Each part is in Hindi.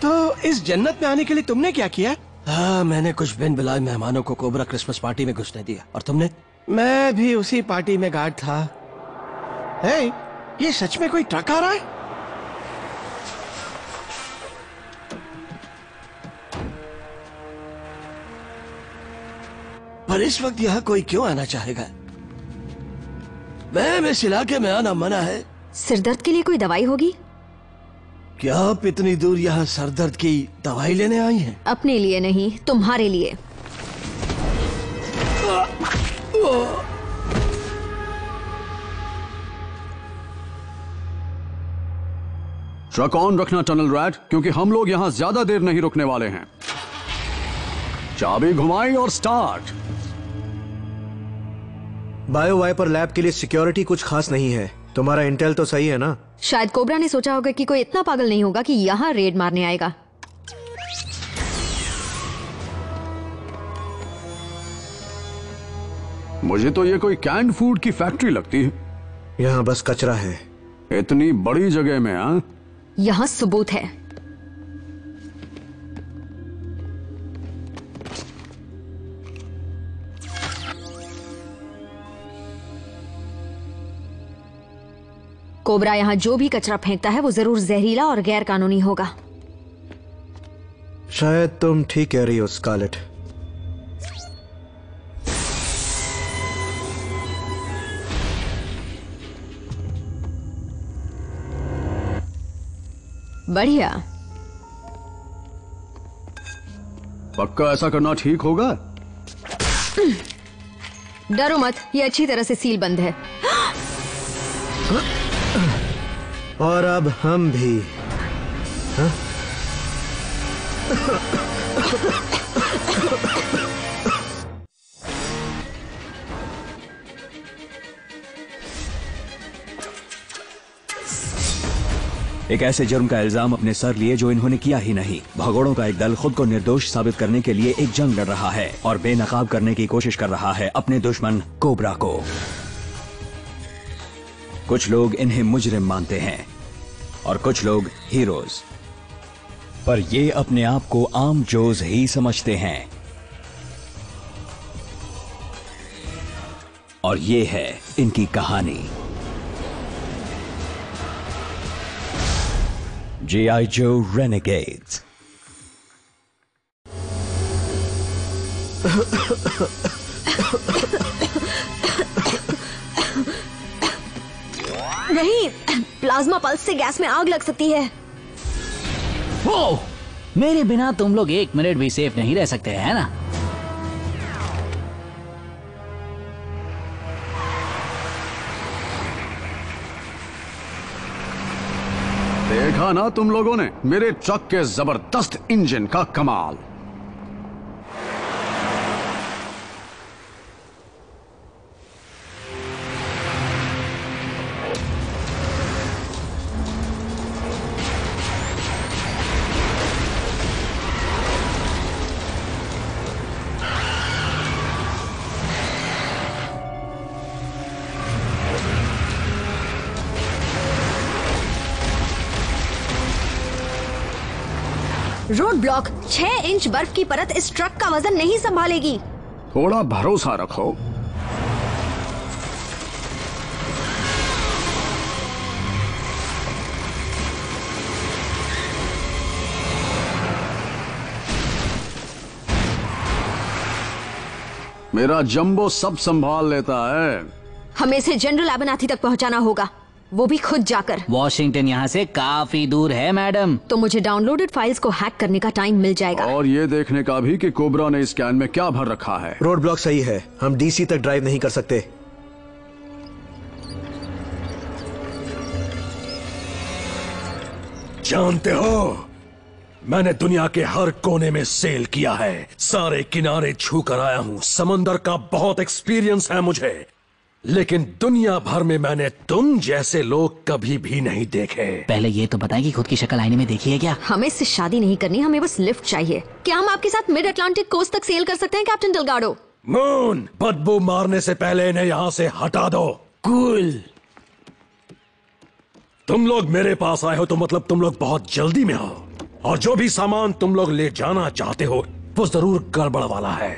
तो इस जन्नत में आने के लिए तुमने क्या किया? हाँ, मैंने कुछ बिन बुलाए मेहमानों को कोबरा क्रिसमस पार्टी में घुसने दिया। और तुमने? मैं भी उसी पार्टी में गार्ड था। हे, ये सच में कोई ट्रक आ रहा है? पर इस वक्त यहाँ कोई क्यों आना चाहेगा? मैम, इस इलाके में आना मना है। सिरदर्द के लिए कोई दवाई होगी? क्या आप इतनी दूर यहाँ सरदर्द की दवाई लेने आई हैं? अपने लिए नहीं, तुम्हारे लिए। ट्रक ऑन रखना टनल रैट, क्योंकि हम लोग यहाँ ज्यादा देर नहीं रुकने वाले हैं। चाबी घुमाई और स्टार्ट। बायो वाइपर लैब के लिए सिक्योरिटी कुछ खास नहीं है। तुम्हारा इंटेल तो सही है ना? शायद कोबरा ने सोचा होगा कि कोई इतना पागल नहीं होगा कि यहाँ रेड मारने आएगा। मुझे तो ये कोई कैंड फूड की फैक्ट्री लगती है। यहाँ बस कचरा है। इतनी बड़ी जगह में? हाँ, यहाँ सबूत है। कोबरा यहाँ जो भी कचरा फेंकता है वो जरूर जहरीला और गैर कानूनी होगा। शायद तुम ठीक कह रही हो स्कारलेट। बढ़िया। पक्का ऐसा करना ठीक होगा? डरो मत, ये अच्छी तरह से सील बंद है। और अब हम भी। हा? एक ऐसे जुर्म का इल्जाम अपने सर लिए जो इन्होंने किया ही नहीं। भगोड़ों का एक दल खुद को निर्दोष साबित करने के लिए एक जंग लड़ रहा है और बेनकाब करने की कोशिश कर रहा है अपने दुश्मन कोबरा को। कुछ लोग इन्हें मुजरिम मानते हैं और कुछ लोग हीरोज, पर ये अपने आप को आम जोज ही समझते हैं। और ये है इनकी कहानी। G.I. Joe Renegades। नहीं, प्लाज्मा पल्स से गैस में आग लग सकती है। वो, मेरे बिना तुम लोग 1 मिनट भी सेफ नहीं रह सकते, है ना? देखा ना तुम लोगों ने मेरे ट्रक के जबरदस्त इंजन का कमाल। रोड ब्लॉक, 6 इंच बर्फ की परत इस ट्रक का वजन नहीं संभालेगी। थोड़ा भरोसा रखो। मेरा जंबो सब संभाल लेता है। हमें इसे जनरल एबनाथी तक पहुंचाना होगा, वो भी खुद जाकर। वॉशिंगटन यहाँ से काफी दूर है मैडम। तो मुझे डाउनलोडेड फाइल्स को हैक करने का टाइम मिल जाएगा। और ये देखने का भी कि कोबरा ने इस कैन में क्या भर रखा है। रोड ब्लॉक सही है, हम डीसी तक ड्राइव नहीं कर सकते। जानते हो, मैंने दुनिया के हर कोने में सेल किया है, सारे किनारे छू कर आया हूं, समंदर का बहुत एक्सपीरियंस है मुझे, लेकिन दुनिया भर में मैंने तुम जैसे लोग कभी भी नहीं देखे। पहले ये तो बताएं कि खुद की शक्ल आईने में देखी है क्या? हमें इससे शादी नहीं करनी, हमें बस लिफ्ट चाहिए। क्या हम आपके साथ मिड अटलांटिक कोस्ट तक सेल कर सकते हैं कैप्टन डेल्गाडो? मून, बदबू मारने से पहले इन्हें यहाँ से हटा दो। कूल। तुम लोग मेरे पास आए हो तो मतलब तुम लोग बहुत जल्दी में हो। और जो भी सामान तुम लोग ले जाना चाहते हो वो जरूर गड़बड़ वाला है।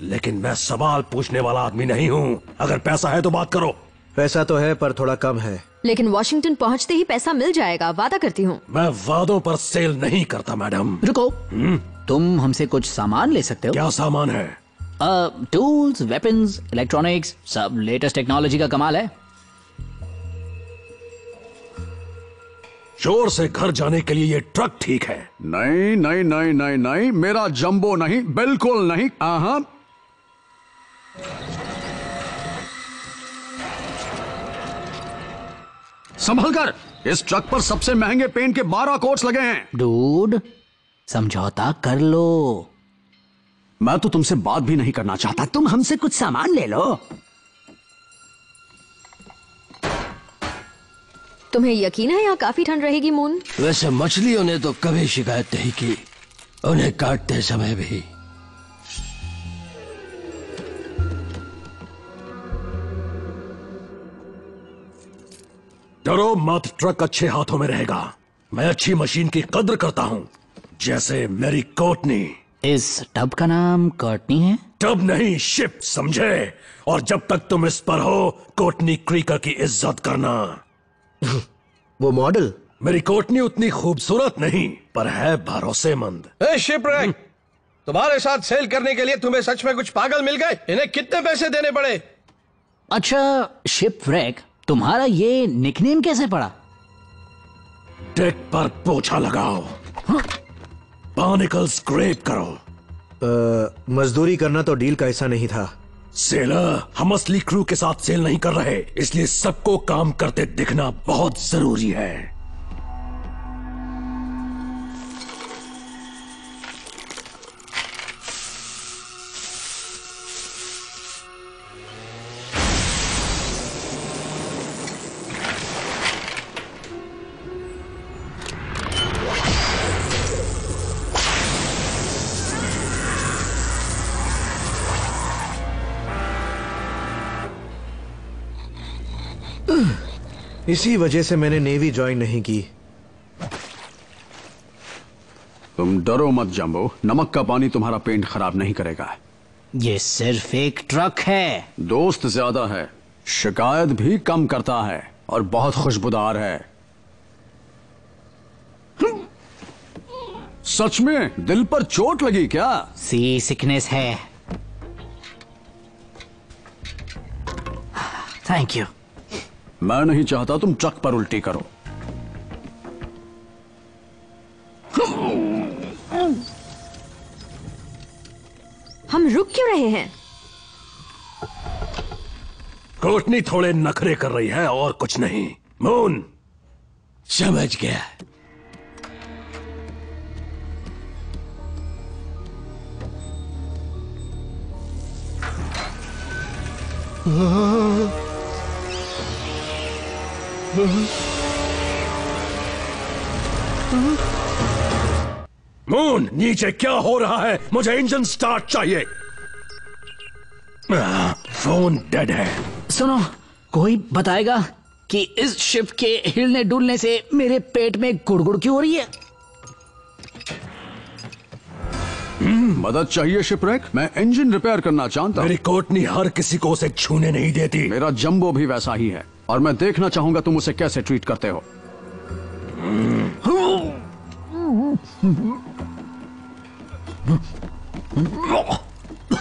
लेकिन मैं सवाल पूछने वाला आदमी नहीं हूं। अगर पैसा है तो बात करो। पैसा तो है पर थोड़ा कम है। लेकिन वॉशिंगटन पहुंचते ही पैसा मिल जाएगा, वादा करती हूँ। मैं वादों पर सेल नहीं करता मैडम। रुको, तुम हमसे कुछ सामान ले सकते हो। क्या सामान है? टूल्स, वेपन्स, इलेक्ट्रॉनिक्स, सब लेटेस्ट टेक्नोलॉजी का कमाल है। शोर से घर जाने के लिए ये ट्रक ठीक है। नहीं नहीं नहीं नहीं नहीं, मेरा जंबो नहीं, बिल्कुल नहीं। हाँ, संभल कर। इस ट्रक पर सबसे महंगे पेंट के 12 कोट्स लगे हैं। डूड, समझौता कर लो। मैं तो तुमसे बात भी नहीं करना चाहता, तुम हमसे कुछ सामान ले लो। तुम्हें यकीन है यहाँ काफी ठंड रहेगी मून? वैसे मछलियों ने तो कभी शिकायत नहीं की, उन्हें काटते समय भी। डरो मत, ट्रक अच्छे हाथों में रहेगा। मैं अच्छी मशीन की कद्र करता हूं, जैसे मेरी कोटनी। इस टब का नाम कर्टनी है? टब नहीं, शिप, समझे? और जब तक तुम इस पर हो, कोटनी क्रीकर की इज्जत करना। वो मॉडल? मेरी कोटनी उतनी खूबसूरत नहीं, पर है भरोसेमंद। शिपरेक, तुम्हारे साथ सेल करने के लिए तुम्हें सच में कुछ पागल मिल गए? इन्हें कितने पैसे देने पड़े? अच्छा, शिपरेक, तुम्हारा ये निकनेम कैसे पड़ा? डेक पर पोछा लगाओ, बार्निकल स्क्रैप करो। मजदूरी करना तो डील का हिस्सा नहीं था। सेलर, हम असली क्रू के साथ सेल नहीं कर रहे, इसलिए सबको काम करते दिखना बहुत जरूरी है। इसी वजह से मैंने नेवी ज्वाइन नहीं की। तुम डरो मत जंबो, नमक का पानी तुम्हारा पेंट खराब नहीं करेगा। ये सिर्फ एक ट्रक है। दोस्त ज्यादा है, शिकायत भी कम करता है और बहुत खुशबूदार है। सच में दिल पर चोट लगी क्या? सी सिकनेस है। Thank you. मैं नहीं चाहता तुम ट्रक पर उल्टी करो। हम रुक क्यों रहे हैं? कोटनी थोड़े नखरे कर रही है और कुछ नहीं। मून, समझ गया। मून, नीचे क्या हो रहा है? मुझे इंजन स्टार्ट चाहिए। फोन डेड है। सुनो, कोई बताएगा कि इस शिप के हिलने डुलने से मेरे पेट में गुड़गुड़ क्यों हो रही है? मदद चाहिए शिपरेक? मैं इंजन रिपेयर करना चाहता हूं। मेरी कोटनी हर किसी को उसे छूने नहीं देती। मेरा जंबो भी वैसा ही है और मैं देखना चाहूंगा तुम उसे कैसे ट्रीट करते हो।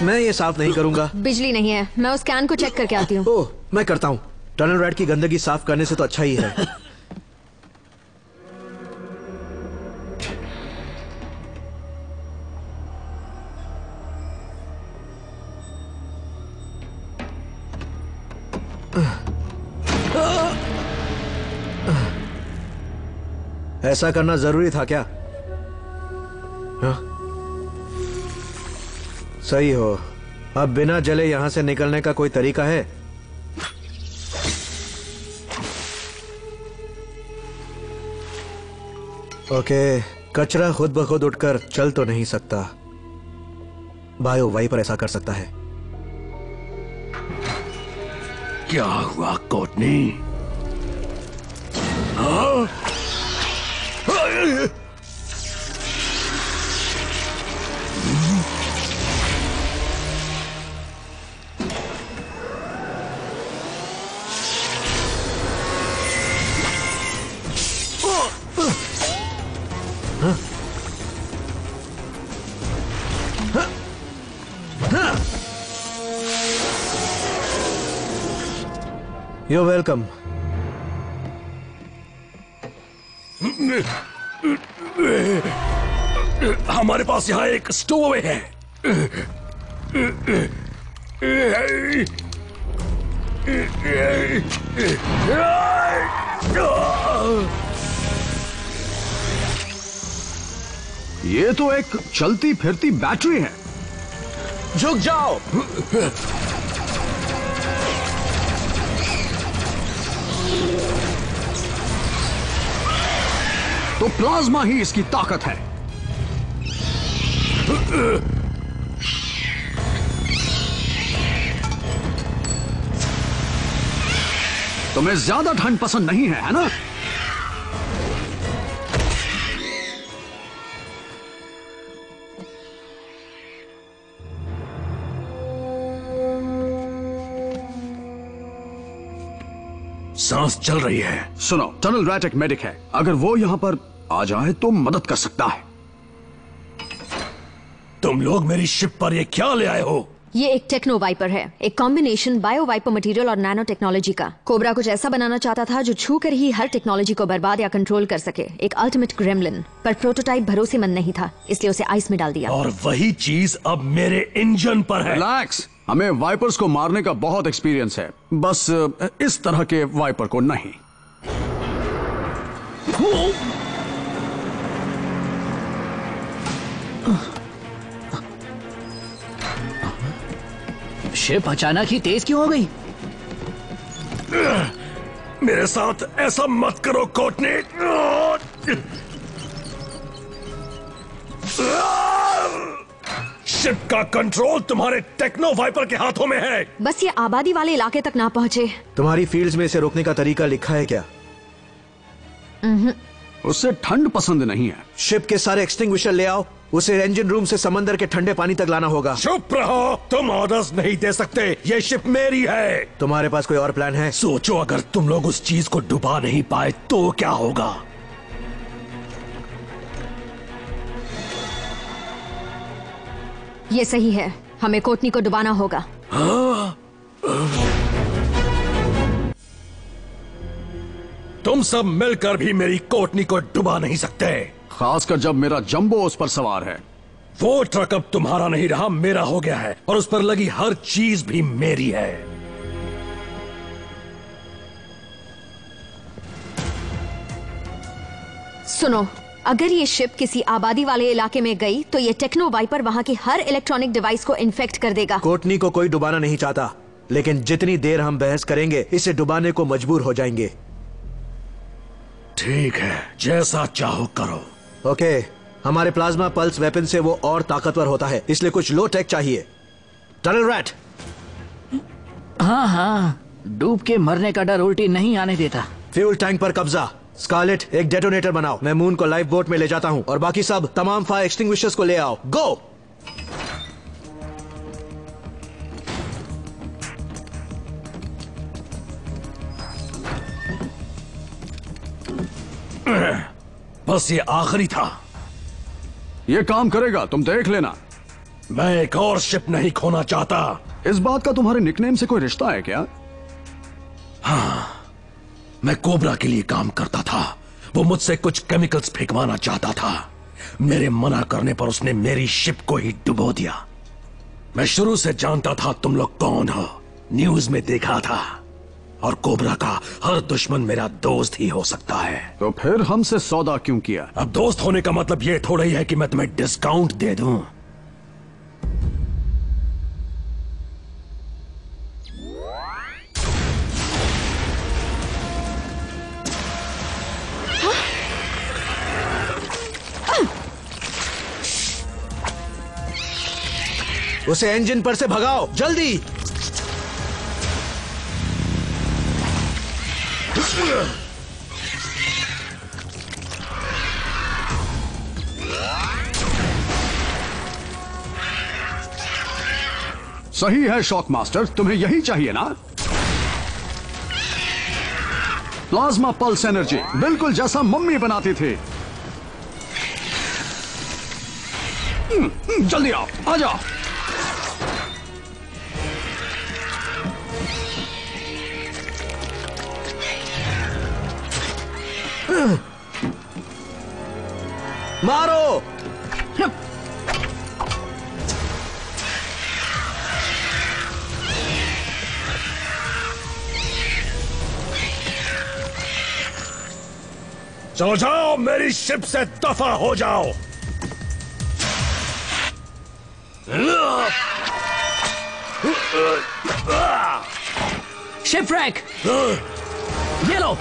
मैं ये साफ नहीं करूंगा। बिजली नहीं है, मैं उस कैन को चेक करके आती हूँ। ओह, मैं करता हूँ। टनल रैट की गंदगी साफ करने से तो अच्छा ही है। ऐसा करना जरूरी था क्या? हाँ? सही हो। अब बिना जले यहां से निकलने का कोई तरीका है? ओके, कचरा खुद ब खुद उठकर चल तो नहीं सकता। बायो वाइपर ऐसा कर सकता है। क्या हुआ कोटनी? हाँ? You're welcome. हमारे पास यहाँ एक स्टोव है। ये तो एक चलती फिरती बैटरी है। झुक जाओ। तो प्लाज्मा ही इसकी ताकत है। तुम्हें ज्यादा ठंड पसंद नहीं है ना? सांस चल रही है। सुनो, टनल रैट एक मेडिक है। अगर वो यहां पर आ जाए तो मदद कर सकता है। तुम लोग मेरी शिप पर ये क्या ले आए हो? ये एक टेक्नो वाइपर है, एक कॉम्बिनेशन बायो वाइपर मटेरियल और नैनो टेक्नोलॉजी का। कोबरा कुछ ऐसा बनाना चाहता था जो छू कर ही हर टेक्नोलॉजी को बर्बाद या कंट्रोल कर सके, एक अल्टीमेट ग्रेमलिन। पर प्रोटोटाइप भरोसेमंद नहीं था, इसलिए उसे आइस में डाल दिया। और वही चीज अब मेरे इंजन पर है। रिलैक्स, हमें वाइपर्स को मारने का बहुत एक्सपीरियंस है, बस इस तरह के वाइपर को नहीं। शिप अचानक ही तेज क्यों हो गई? मेरे साथ ऐसा मत करो कोटनी। शिप का कंट्रोल तुम्हारे टेक्नो वाइपर के हाथों में है। बस ये आबादी वाले इलाके तक ना पहुंचे। तुम्हारी फील्ड्स में इसे रोकने का तरीका लिखा है क्या? उससे ठंड पसंद नहीं है। शिप के सारे एक्सटिंग्विशर ले आओ, उसे इंजन रूम से समंदर के ठंडे पानी तक लाना होगा। चुप रहो, तुम ऑर्डर्स नहीं दे सकते, ये शिप मेरी है। तुम्हारे पास कोई और प्लान है? सोचो, अगर तुम लोग उस चीज को डुबा नहीं पाए तो क्या होगा? ये सही है, हमें कोटनी को डुबाना होगा। तुम सब मिलकर भी मेरी कोटनी को डुबा नहीं सकते, खासकर जब मेरा जंबो उस पर सवार है। वो ट्रक अब तुम्हारा नहीं रहा, मेरा हो गया है, और उस पर लगी हर चीज भी मेरी है। सुनो, अगर ये शिप किसी आबादी वाले इलाके में गई तो ये टेक्नो वाइपर वहां की हर इलेक्ट्रॉनिक डिवाइस को इन्फेक्ट कर देगा। कोटनी को कोई डुबाना नहीं चाहता, लेकिन जितनी देर हम बहस करेंगे इसे डुबाने को मजबूर हो जाएंगे। ठीक है, जैसा चाहो करो। ओके, हमारे प्लाज्मा पल्स वेपन से वो और ताकतवर होता है, इसलिए कुछ लो टेक चाहिए। Tunnel rat. हाँ, डूब के मरने का डर उल्टी नहीं आने देता। फ्यूल टैंक पर कब्जा। स्कारलेट, एक डेटोनेटर बनाओ, मैं मून को लाइफ बोट में ले जाता हूँ, और बाकी सब तमाम फायर एक्सटिंग्विशर्स को ले आओ। गो। बस ये आखिरी था। ये काम करेगा, तुम देख लेना। मैं एक और शिप नहीं खोना चाहता। इस बात का तुम्हारे निकनेम से कोई रिश्ता है क्या? हाँ, मैं कोबरा के लिए काम करता था। वो मुझसे कुछ केमिकल्स फेंकवाना चाहता था। मेरे मना करने पर उसने मेरी शिप को ही डुबो दिया। मैं शुरू से जानता था तुम लोग कौन हो, न्यूज में देखा था, और कोबरा का हर दुश्मन मेरा दोस्त ही हो सकता है। तो फिर हमसे सौदा क्यों किया? अब दोस्त होने का मतलब ये थोड़ा ही है कि मैं तुम्हें डिस्काउंट दे दूं। उसे इंजन पर से भगाओ, जल्दी। सही है शॉक मास्टर, तुम्हें यही चाहिए ना? प्लाज्मा पल्स एनर्जी, बिल्कुल जैसा मम्मी बनाती थी। जल्दी आओ, आ जाओ। मारो। चलो जाओ, मेरी शिप से दफा हो जाओ। शिपरेक, ये लो।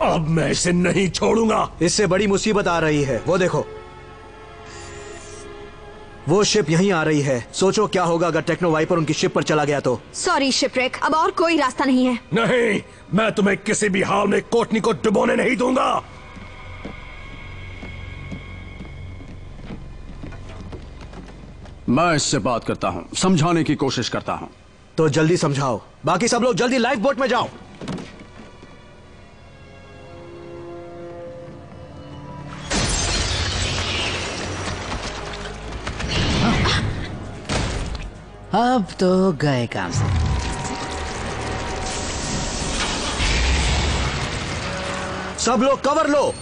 अब मैं इसे नहीं छोड़ूंगा। इससे बड़ी मुसीबत आ रही है, वो देखो। वो शिप यहीं आ रही है। सोचो क्या होगा अगर टेक्नो वाइपर उनकी शिप पर चला गया तो। सॉरी शिपरेक, अब और कोई रास्ता नहीं है। नहीं, मैं तुम्हें किसी भी हाल में कोटनी को डुबोने नहीं दूंगा। मैं इससे बात करता हूं, समझाने की कोशिश करता हूं। तो जल्दी समझाओ। बाकी सब लोग जल्दी लाइफ बोट में जाओ। अब तो गए काम से। सब लोग कवर लो।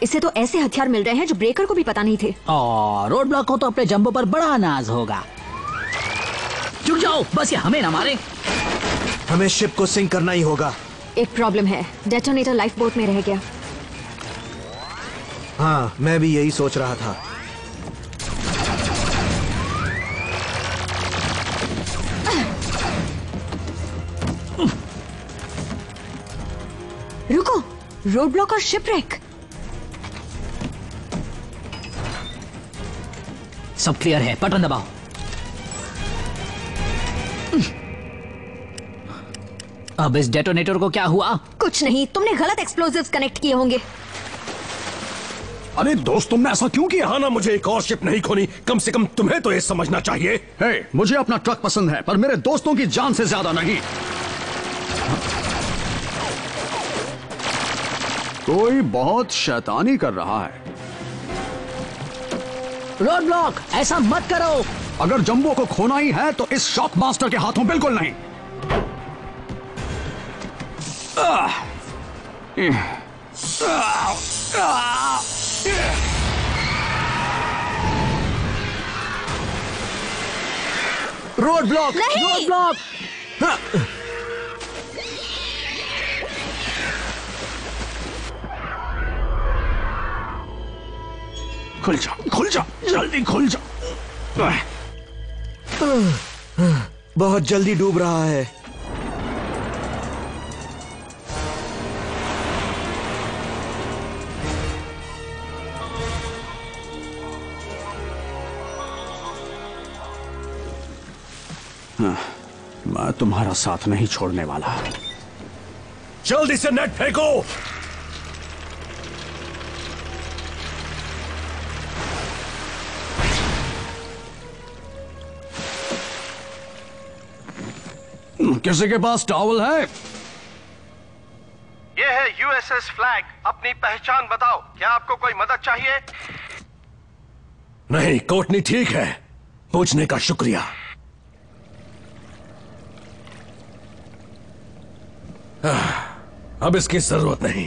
इसे तो ऐसे हथियार मिल रहे हैं जो ब्रेकर को भी पता नहीं थे। और रोड ब्लॉक को तो अपने जंबो पर बड़ा नाज होगा। जुट जाओ, बस ये हमें ना मारे। हमें शिप को सिंक करना ही होगा। एक प्रॉब्लम है, डेटोनेटर लाइफ बोट में रह गया। हाँ, मैं भी यही सोच रहा था। रुको, रोड ब्लॉक और शिपरेक। सब क्लियर है, बटन दबाओ। अब इस डेटोनेटर को क्या हुआ? कुछ नहीं, तुमने गलत एक्सप्लोजिव्स कनेक्ट किए होंगे। अरे दोस्त, तुमने ऐसा क्यों किया? हाँ ना, मुझे एक और शिप नहीं खोनी। कम से कम तुम्हें तो ये समझना चाहिए। हे, मुझे अपना ट्रक पसंद है, पर मेरे दोस्तों की जान से ज्यादा नहीं। कोई बहुत शैतानी कर रहा है। रोड ब्लॉक, ऐसा मत करो। अगर जंबो को खोना ही है तो इस शॉक मास्टर के हाथों बिल्कुल नहीं। रोड ब्लॉक, नहीं! Road block. खुल जा, खुल जा, जल्दी खुल जा। बहुत जल्दी डूब रहा है। मैं तुम्हारा साथ नहीं छोड़ने वाला। जल्दी से नेट फेंको। किसी के पास टॉवल है? ये है यूएसएस फ्लैग। अपनी पहचान बताओ। क्या आपको कोई मदद चाहिए? नहीं, कोटनी ठीक है। पूछने का शुक्रिया। अब इसकी जरूरत नहीं।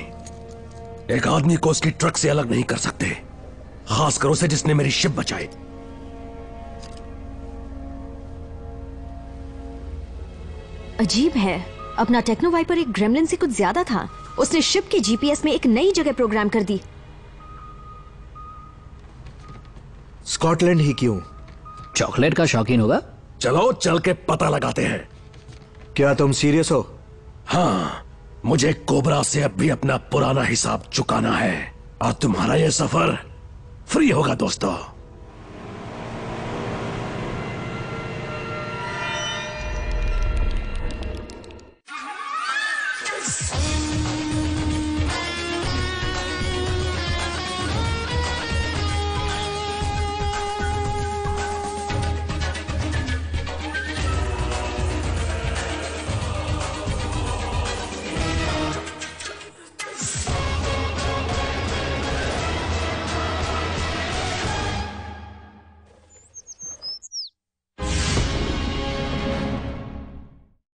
एक आदमी को उसकी ट्रक से अलग नहीं कर सकते, खासकर उसे जिसने मेरी शिप बचाई। अजीब है, अपना टेक्नो वाइपर एक ग्रेमलिन से कुछ ज्यादा था। उसने शिप के जीपीएस में एक नई जगह प्रोग्राम कर दी। स्कॉटलैंड ही क्यों? चॉकलेट का शौकीन होगा। चलो चल के पता लगाते हैं। क्या तुम सीरियस हो? हाँ, मुझे कोबरा से अब भी अपना पुराना हिसाब चुकाना है और तुम्हारा ये सफर फ्री होगा दोस्तों।